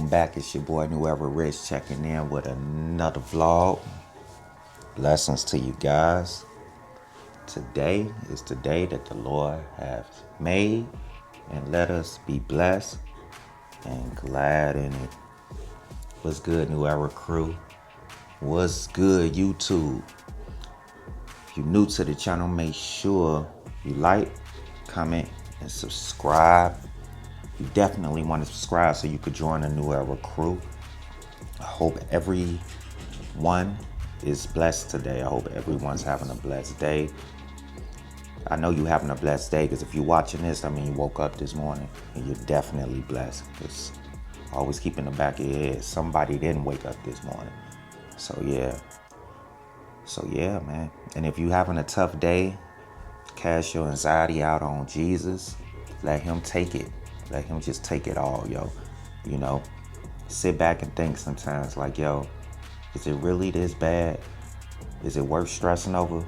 Welcome back. It's your boy New Ever Rich checking in with another vlog. Blessings to you guys. Today is the day that the Lord has made, and let us be blessed and glad in it. What's good, New Era crew? What's good, YouTube? If you're new to the channel, make sure you like, comment, and subscribe. You definitely want to subscribe so you could join the New Era crew. I hope everyone is blessed today. I hope everyone's having a blessed day. I know you're having a blessed day because if you're watching this, I mean, you woke up this morning and you're definitely blessed. Because always keep in the back of your head, somebody didn't wake up this morning. So yeah, man. And if you're having a tough day, cast your anxiety out on Jesus. Let him take it. Let him just take it all, yo. You know, sit back and think sometimes like, yo, is it really this bad? Is it worth stressing over?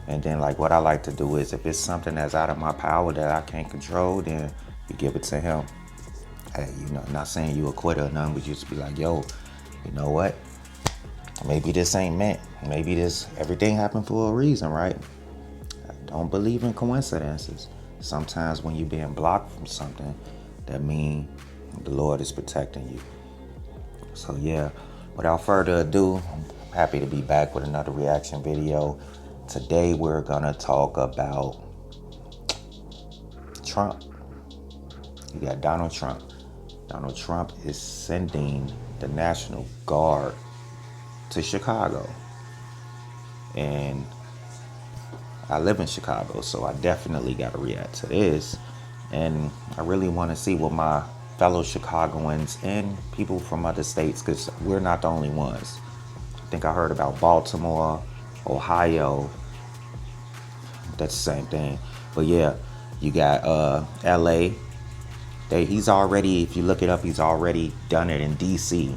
And then like what I like to do is if it's something that's out of my power that I can't control, then you give it to him. Hey, you know, not saying you a quitter or nothing, but just be like, yo, you know what? Maybe this ain't meant. Maybe everything happened for a reason, right? I don't believe in coincidences. Sometimes when you're being blocked from something, that means the Lord is protecting you. So yeah, without further ado, I'm happy to be back with another reaction video. Today we're gonna talk about Trump. You got Donald Trump. Donald Trump is sending the National Guard to Chicago. And I live in Chicago, so I definitely got to react to this. And I really want to see what my fellow Chicagoans and people from other states, because we're not the only ones. I think I heard about Baltimore, Ohio. That's the same thing. But yeah, you got LA. He's already, if you look it up, he's already done it in DC.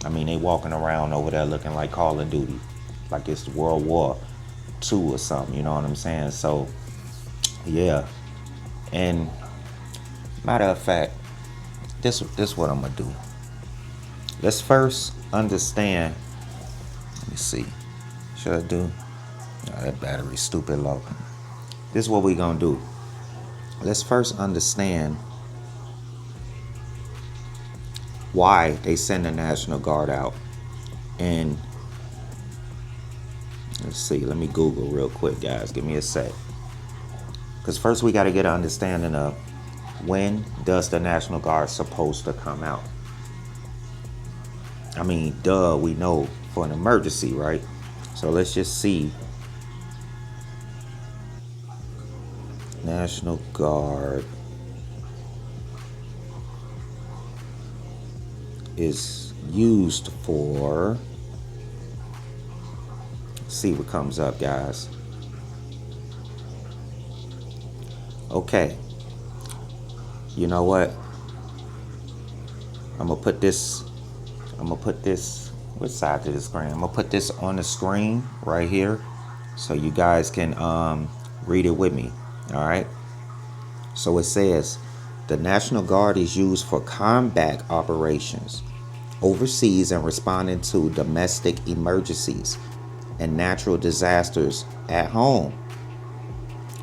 I mean, they walking around over there looking like Call of Duty, like it's World War II or something, you know what I'm saying? So yeah. And matter of fact, this what I'm gonna do. Let's first understand. Let me see. Should I do? No, that battery's stupid low. This is what we gonna do. Let's first understand why they send the National Guard out. And let's see. Let me Google real quick, guys. Give me a sec. Because first we got to get an understanding of when does the National Guard supposed to come out? I mean, duh, we know for an emergency, right? So let's just see. National Guard is used for, let's see what comes up, guys. Okay, you know what? I'm gonna put this, which side to the screen? I'm gonna put this on the screen right here so you guys can read it with me. All right. So it says the National Guard is used for combat operations overseas and responding to domestic emergencies and natural disasters at home,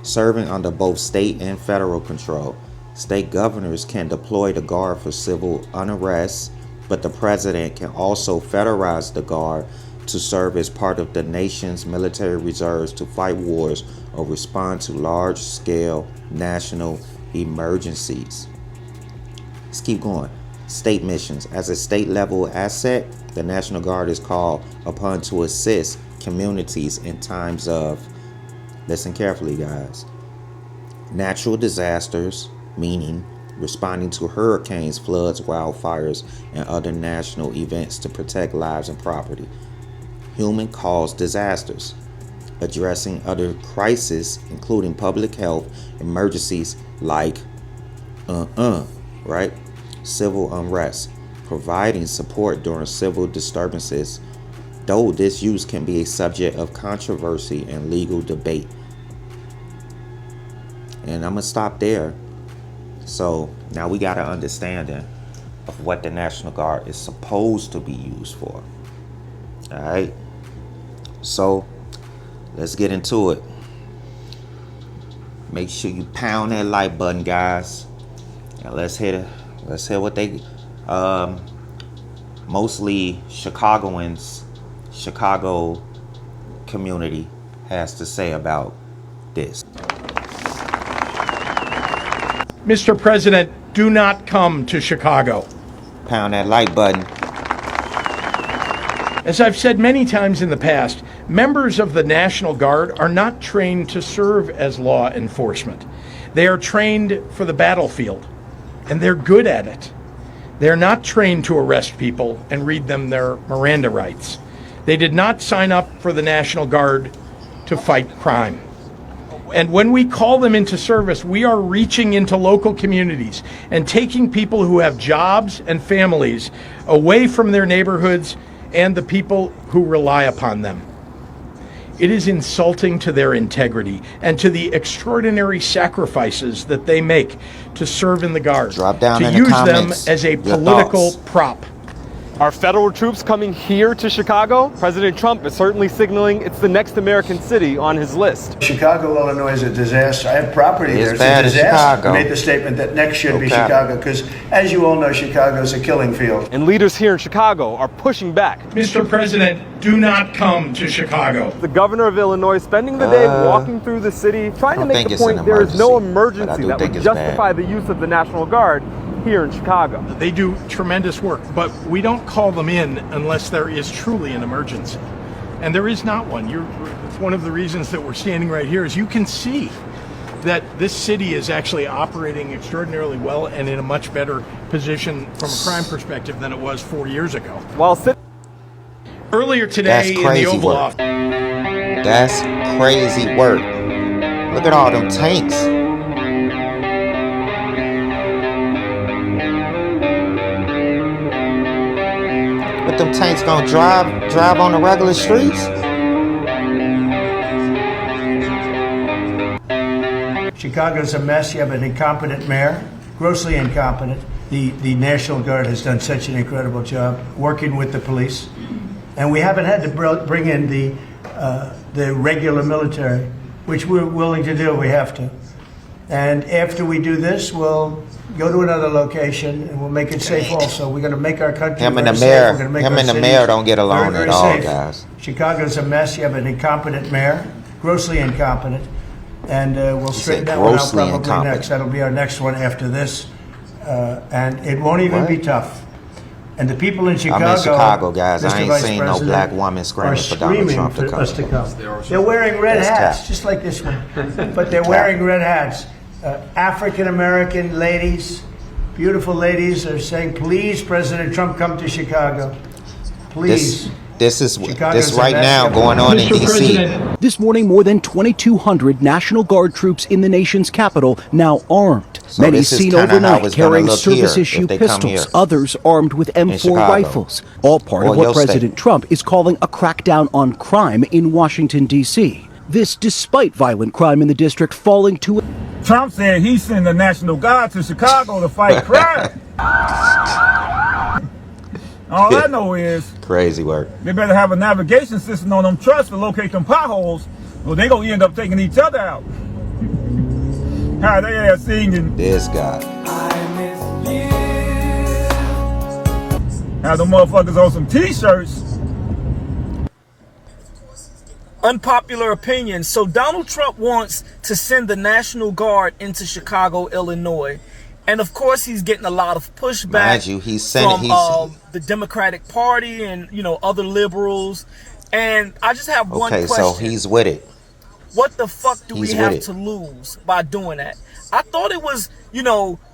serving under both state and federal control. State governors can deploy the Guard for civil unrest, but the president can also federalize the Guard to serve as part of the nation's military reserves to fight wars or respond to large-scale national emergencies. Let's keep going. State missions. As a state-level asset, the National Guard is called upon to assist communities in times of, listen carefully, guys, natural disasters, meaning responding to hurricanes, floods, wildfires, and other national events to protect lives and property. Human-caused disasters, addressing other crises, including public health emergencies like right? Civil unrest, providing support during civil disturbances, though this use can be a subject of controversy and legal debate. And I'm gonna stop there. So now we got an understanding of what the National Guard is supposed to be used for. All right. So let's get into it. Make sure you pound that like button, guys. And let's hear what they mostly Chicagoans, Chicago community has to say about this. Mr. President, do not come to Chicago. Pound that like button. As I've said many times in the past, members of the National Guard are not trained to serve as law enforcement. They are trained for the battlefield, and they're good at it. They're not trained to arrest people and read them their Miranda rights. They did not sign up for the National Guard to fight crime. And when we call them into service, we are reaching into local communities and taking people who have jobs and families away from their neighborhoods and the people who rely upon them. It is insulting to their integrity and to the extraordinary sacrifices that they make to serve in the Guard, Drop down to in the use comments them as a your political thoughts. prop. Are federal troops coming here to Chicago? President Trump is certainly signaling it's the next American city on his list. Chicago, Illinois is a disaster. I have property there. It's bad a as disaster. Chicago. I made the statement that next should be Okay. Chicago because, as you all know, Chicago is a killing field. And leaders here in Chicago are pushing back. Mr. President, do not come to Chicago. The governor of Illinois spending the day walking through the city, trying to I don't make think the it's an point there is no emergency, but I emergency do that think would it's justify bad. the use of the National Guard here in Chicago. They do tremendous work, but we don't call them in unless there is truly an emergency. And there is not one. It's one of the reasons that we're standing right here is you can see that this city is actually operating extraordinarily well and in a much better position from a crime perspective than it was 4 years ago. While Earlier today in the crazy Oval work. Office. That's crazy work. Look at all them tanks. But them tanks gonna drive on the regular streets? Chicago's a mess. You have an incompetent mayor, grossly incompetent. The National Guard has done such an incredible job working with the police. And we haven't had to bring in the regular military, which we're willing to do. We have to. And after we do this, we'll go to another location and we'll make it safe also. We're going to make our country Him and very the safe. mayor, We're gonna make him our and the cities mayor don't get along very, at very all, safe. guys. Chicago's a mess. You have an incompetent mayor, grossly incompetent. And we'll straighten that one out grossly probably incompetent. next. That'll be our next one after this. And it won't even be tough. And the people in Chicago, I'm in Chicago, guys. I Mr. ain't Vice seen no President, black woman are screaming for Donald Trump to for come. us to come. They're wearing red That's hats, cap. just like this one. But they're wearing red hats. African-American ladies, beautiful ladies, are saying, please, President Trump, come to Chicago. Please. This is Chicago's right a mess. now going on in Mr. D.C. President. This morning, more than 2,200 National Guard troops in the nation's capital now armed. So Many this is seen kinda how overnight it's gonna carrying look service here issue if they come here. pistols, others armed with M4 Chicago. rifles. All part Or of what your President state. Trump is calling a crackdown on crime in Washington, D.C. This despite violent crime in the district falling to Trump said he's sending the National Guard to Chicago to fight crime. All I know is Crazy work. they better have a navigation system on them trucks to locate them potholes, or they gonna end up taking each other out. How they are singing, This guy. how the motherfuckers on some t-shirts. Unpopular opinion. So Donald Trump wants to send the National Guard into Chicago, Illinois. And of course, he's getting a lot of pushback Mind you, he's sending- from the Democratic Party and, other liberals. And I just have one Okay, question. so he's with it. What the fuck do He's we have with it. to lose by doing that? I thought it was,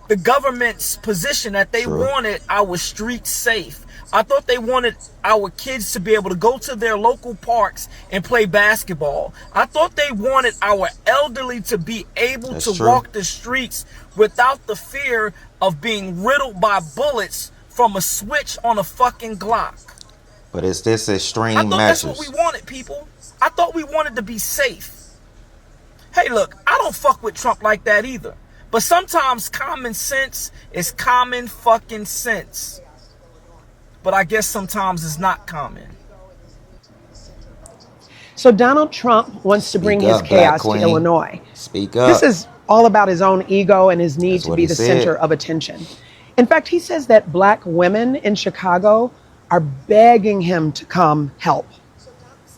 the government's position that they True. wanted our streets safe. I thought they wanted our kids to be able to go to their local parks and play basketball. I thought they wanted our elderly to be able That's to true. walk the streets without the fear of being riddled by bullets from a switch on a fucking Glock. But it's this extreme I thought that's measures. what we wanted, people. I thought we wanted to be safe. Hey, look, I don't fuck with Trump like that either. But sometimes common sense is common fucking sense. But I guess sometimes it's not common. So Donald Trump wants to bring his chaos to Illinois. Speak up. This is all about his own ego and his need to be the center of attention. In fact, he says that black women in Chicago are begging him to come help.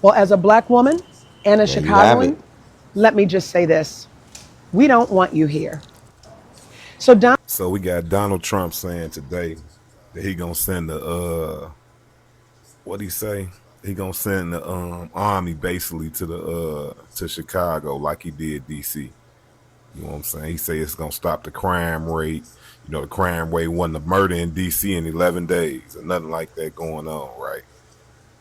Well, as a black woman and a Chicagoan, let me just say this. We don't want you here. So we got Donald Trump saying today that he gonna send the what'd he say? He gonna send the army basically to Chicago like he did DC. You know what I'm saying? He say it's gonna stop the crime rate. You know, the crime rate wasn't a murder in DC in 11 days or nothing like that going on, right?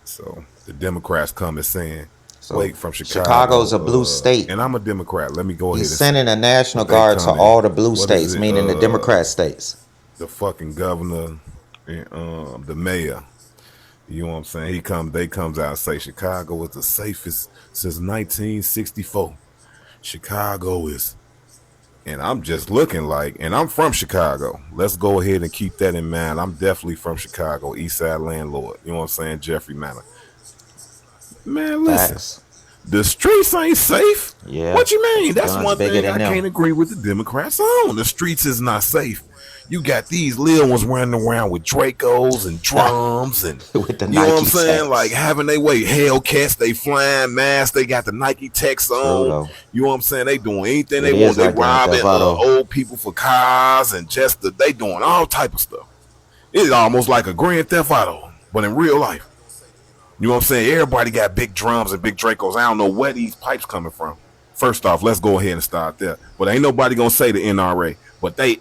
So the Democrats come and saying, wait, from Chicago. Chicago's a blue state. And I'm a Democrat. Let me go ahead. He's sending a National Guard to all the blue states, meaning the Democrat states. The fucking governor and the mayor. You know what I'm saying? They comes out and say Chicago was the safest since 1964. Chicago is, and I'm just looking like, and I'm from Chicago. Let's go ahead and keep that in mind. I'm definitely from Chicago, East Side landlord. You know what I'm saying? Jeffrey Manor. Man, listen. The streets ain't safe. Yeah. What you mean? That's one thing I can't agree with the Democrats on. The streets is not safe. You got these little ones running around with Dracos and drums and with the you know Nike what I'm saying? Techs. Like having their way. Hellcats, they flying masks, they got the Nike Techs on. You know what I'm saying? They doing anything they want. They robbing old people for cars and just they doing all type of stuff. It's almost like a Grand Theft Auto, but in real life. You know what I'm saying? Everybody got big drums and big Dracos. I don't know where these pipes coming from. First off, let's go ahead and start there. But ain't nobody gonna say the NRA. But they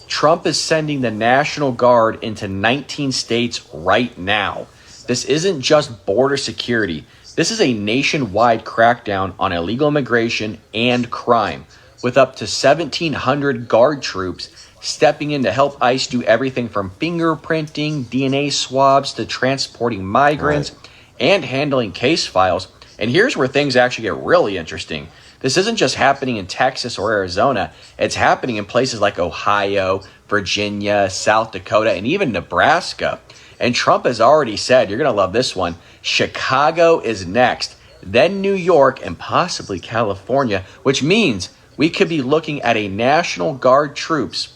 Trump is sending the National Guard into 19 states right now. This isn't just border security. This is a nationwide crackdown on illegal immigration and crime, with up to 1,700 Guard troops stepping in to help ICE do everything from fingerprinting, DNA swabs, to transporting migrants and handling case files. And here's where things actually get really interesting. This isn't just happening in Texas or Arizona. It's happening in places like Ohio, Virginia, South Dakota, and even Nebraska. And Trump has already said, you're going to love this one, Chicago is next, then New York, and possibly California, which means we could be looking at a National Guard troops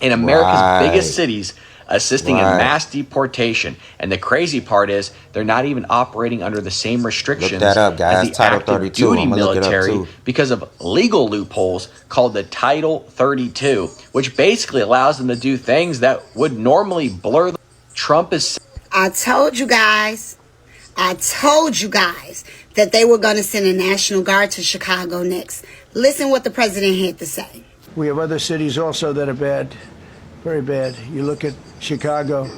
in America's biggest cities assisting in mass deportation. And the crazy part is they're not even operating under the same restrictions as the active duty military because of legal loopholes called the Title 32, which basically allows them to do things that would normally blur the Trump is. I told you guys that they were going to send a National Guard to Chicago next. Listen what the president had to say. We have other cities also that are bad, very bad. You look at Chicago,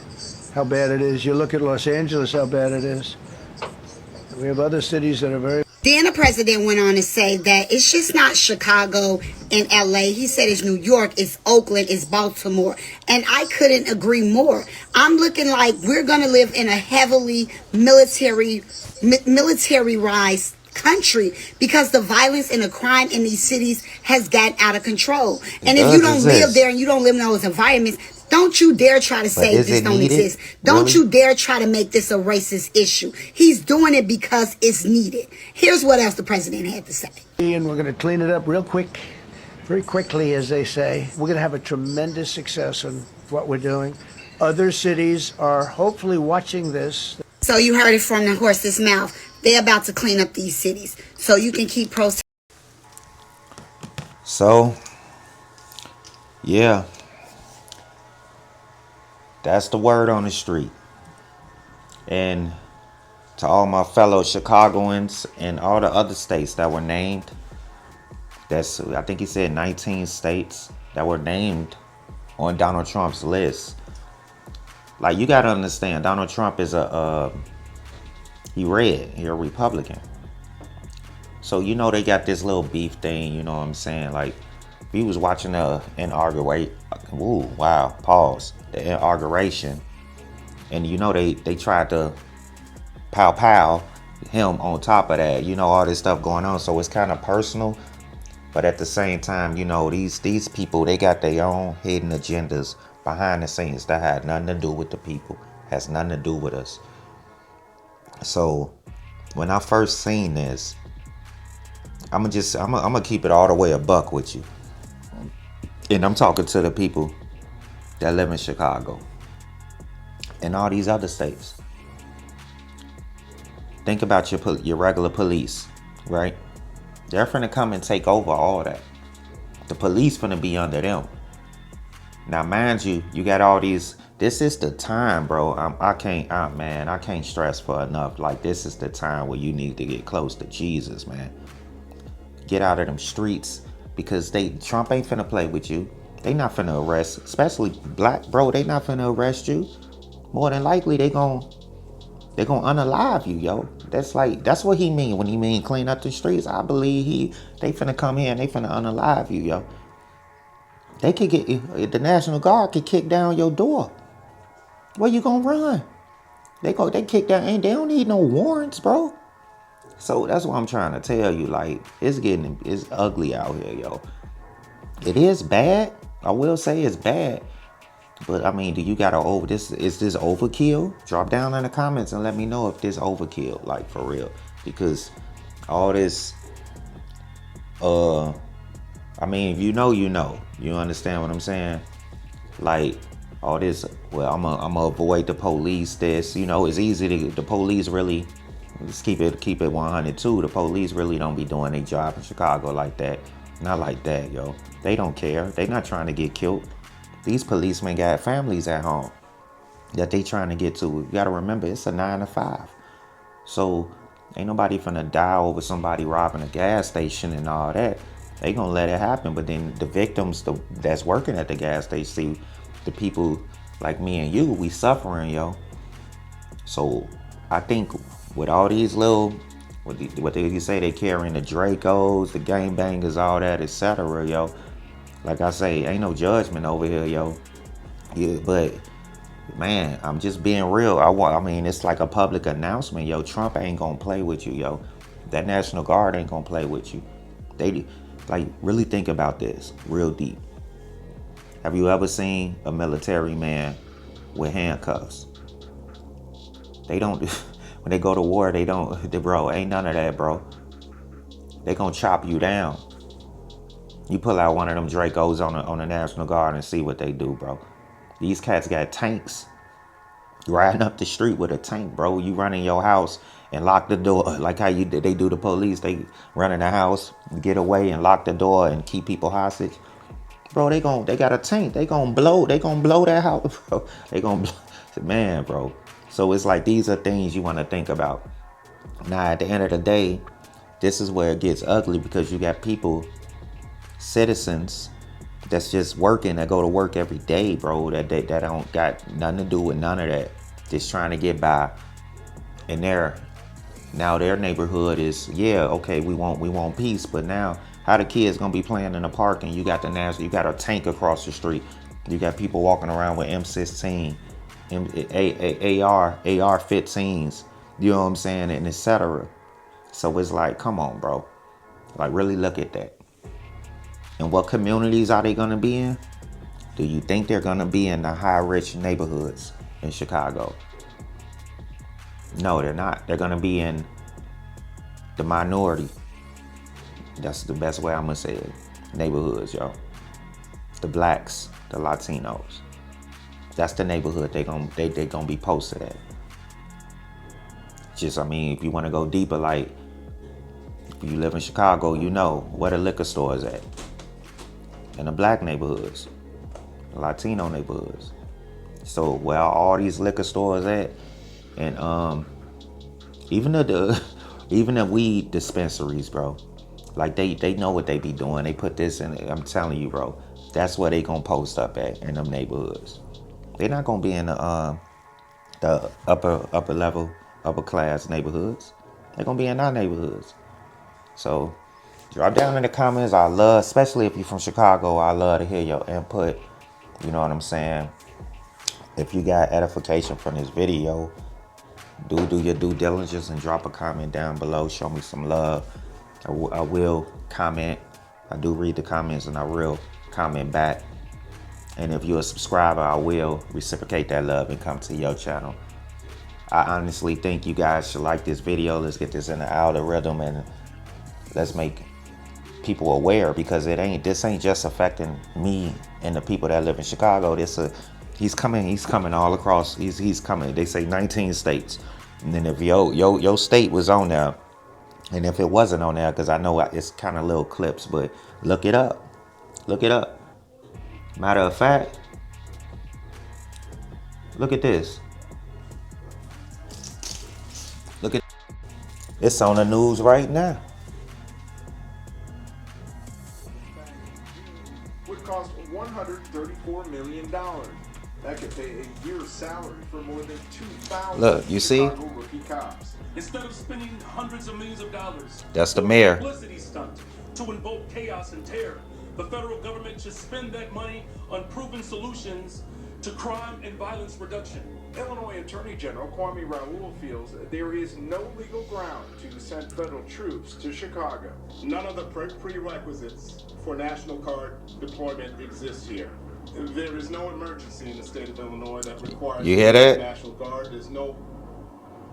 how bad it is. You look at Los Angeles, how bad it is. We have other cities that are very. Then the president went on to say that it's just not Chicago and LA. He said it's New York, it's Oakland, it's Baltimore. And I couldn't agree more. I'm looking like we're going to live in a heavily militarized country because the violence and the crime in these cities has gotten out of control. And if you don't live there and you don't live in those environments, don't you dare try to say this don't exist. Don't you dare try to make this a racist issue. He's doing it because it's needed. Here's what else the president had to say. And we're going to clean it up real quick, very quickly, as they say. We're going to have a tremendous success in what we're doing. Other cities are hopefully watching this. So you heard it from the horse's mouth. They're about to clean up these cities so you can keep protesting. So, yeah. That's the word on the street. And to all my fellow Chicagoans and all the other states that were named, that's, I think he said 19 states that were named on Donald Trump's list. Like, you got to understand, Donald Trump is he a Republican. So, you know, they got this little beef thing, you know what I'm saying? Like, we was watching the inauguration, the inauguration, and you know, they tried to pow him on top of that, all this stuff going on. So it's kind of personal, but at the same time, these people, they got their own hidden agendas behind the scenes that had nothing to do with the people, has nothing to do with us. So when I first seen this, I'm gonna keep it all the way a buck with you, and I'm talking to the people that live in Chicago and all these other states. Think about your regular police, right? They're finna come and take over all that. The police finna be under them. Now, mind you, you got all these. This is the time, bro. I can't stress for enough. Like, this is the time where you need to get close to Jesus, man. Get out of them streets, because Trump ain't finna play with you. They not finna arrest, especially black, bro. They not finna arrest you. More than likely, they gon' unalive you, yo. That's what he mean when he mean clean up the streets. I believe they finna come here and they finna unalive you, yo. They could the National Guard could kick down your door. Where you gonna run? They kick down, and they don't need no warrants, bro. So that's what I'm trying to tell you. Like, it's ugly out here, yo. It is bad. I will say it's bad. But I mean, do you gotta is this overkill? Drop down in the comments and let me know if this overkill, like, for real. Because all this, I mean, if you know, you understand what I'm saying? Like, all this, well, I'm gonna avoid the police. This, it's easy to, the police really, let's keep it 100 too. The police really don't be doing their job in Chicago like that. Not like that, yo. They don't care. They not trying to get killed. These policemen got families at home that they trying to get to. You gotta remember, it's a 9 to 5. So ain't nobody finna die over somebody robbing a gas station and all that. They gonna let it happen. But then the victims that's working at the gas station, see, the people like me and you, we suffering, yo. So I think with all these little, what they say, they carrying the Dracos, the gangbangers, all that, etc., yo. Like I say, ain't no judgment over here, yo. Yeah, but man, I'm just being real. I mean, it's like a public announcement, yo. Trump ain't gonna play with you, yo. That National Guard ain't gonna play with you. They, like, really think about this real deep. Have you ever seen a military man with handcuffs? They don't, when they go to war, bro, ain't none of that, bro. They gonna chop you down. You pull out one of them Dracos on the National Guard and see what they do, bro. These cats got tanks. Riding up the street with a tank, bro. You run in your house and lock the door. Like how they do the police. They run in the house, get away and lock the door and keep people hostage. Bro, they got a tank. They gonna blow that house, bro. Man, bro. So it's like, these are things you want to think about. Now, at the end of the day, this is where it gets ugly, because you got people, citizens, that's just working, that go to work every day, bro, that don't got nothing to do with none of that, just trying to get by. And their neighborhood is, yeah, okay, we want peace, but now how the kids gonna be playing in the park and you got a tank across the street, you got people walking around with M16, AR-15s, you know what I'm saying, and etc. So it's like, come on, bro, like, really look at that. And what communities are they going to be in? Do you think they're going to be in the high-rich neighborhoods in Chicago? No, they're not. They're going to be in the minority. That's the best way I'm going to say it. Neighborhoods, yo. The blacks, the Latinos. That's the neighborhood they gonna be posted at. Just, I mean, if you want to go deeper, like, if you live in Chicago, you know where the liquor store is at. In the black neighborhoods, Latino neighborhoods. So where all these liquor stores at, and even the weed dispensaries, bro. Like, they know what they be doing. They put this in. I'm telling you, bro. That's where they gonna post up at, in them neighborhoods. They're not gonna be in the upper level, upper class neighborhoods. They're gonna be in our neighborhoods. So drop down in the comments. I love, especially if you're from Chicago, I love to hear your input. You know what I'm saying? If you got edification from this video, do your due diligence and drop a comment down below. Show me some love. I will comment. I do read the comments and I will comment back. And if you're a subscriber, I will reciprocate that love and come to your channel. I honestly think you guys should like this video. Let's get this in the algorithm and let's make people aware, because this ain't just affecting me and the people that live in Chicago. He's coming all across. He's coming. They say 19 states. And then if your state was on there, and if it wasn't on there, because I know it's kind of little clips, but look it up. Look it up. Matter of fact, look at this. Look at it's on the news right now. Would cost $134 million. That could pay a year's salary for more than 2,000 Look, you see? rookie cops. Instead of spending hundreds of millions of dollars, That's the mayor. Publicity stunt to invoke chaos and terror, the federal government should spend that money on proven solutions to crime and violence reduction. Illinois Attorney General Kwame Raoul feels there is no legal ground to send federal troops to Chicago. None of the prerequisites for National Guard deployment exists here. There is no emergency in the state of Illinois that requires you hear that? National Guard. There's no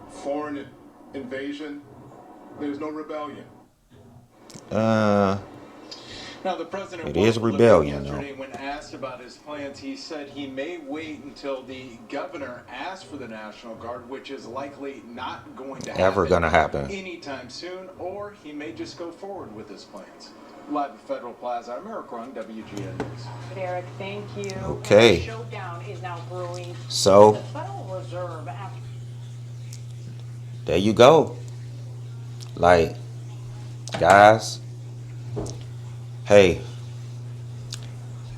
foreign invasion. There's no rebellion. Now, the president it is rebellion, though. When asked about his plans, he said he may wait until the governor asks for the National Guard, which is likely not going to happen anytime soon, or he may just go forward with his plans. Live at Federal Plaza, I'm Eric Rung, WGN News. Eric, thank you. Okay. The showdown is now brewing. So, the Federal Reserve. There you go. Like, guys, hey,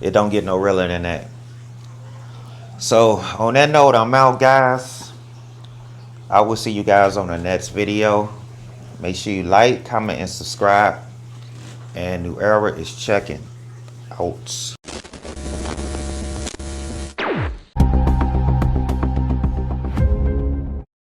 it don't get no realer than that. So, on that note, I'm out, guys. I will see you guys on the next video. Make sure you like, comment, and subscribe. And New Era is checking out.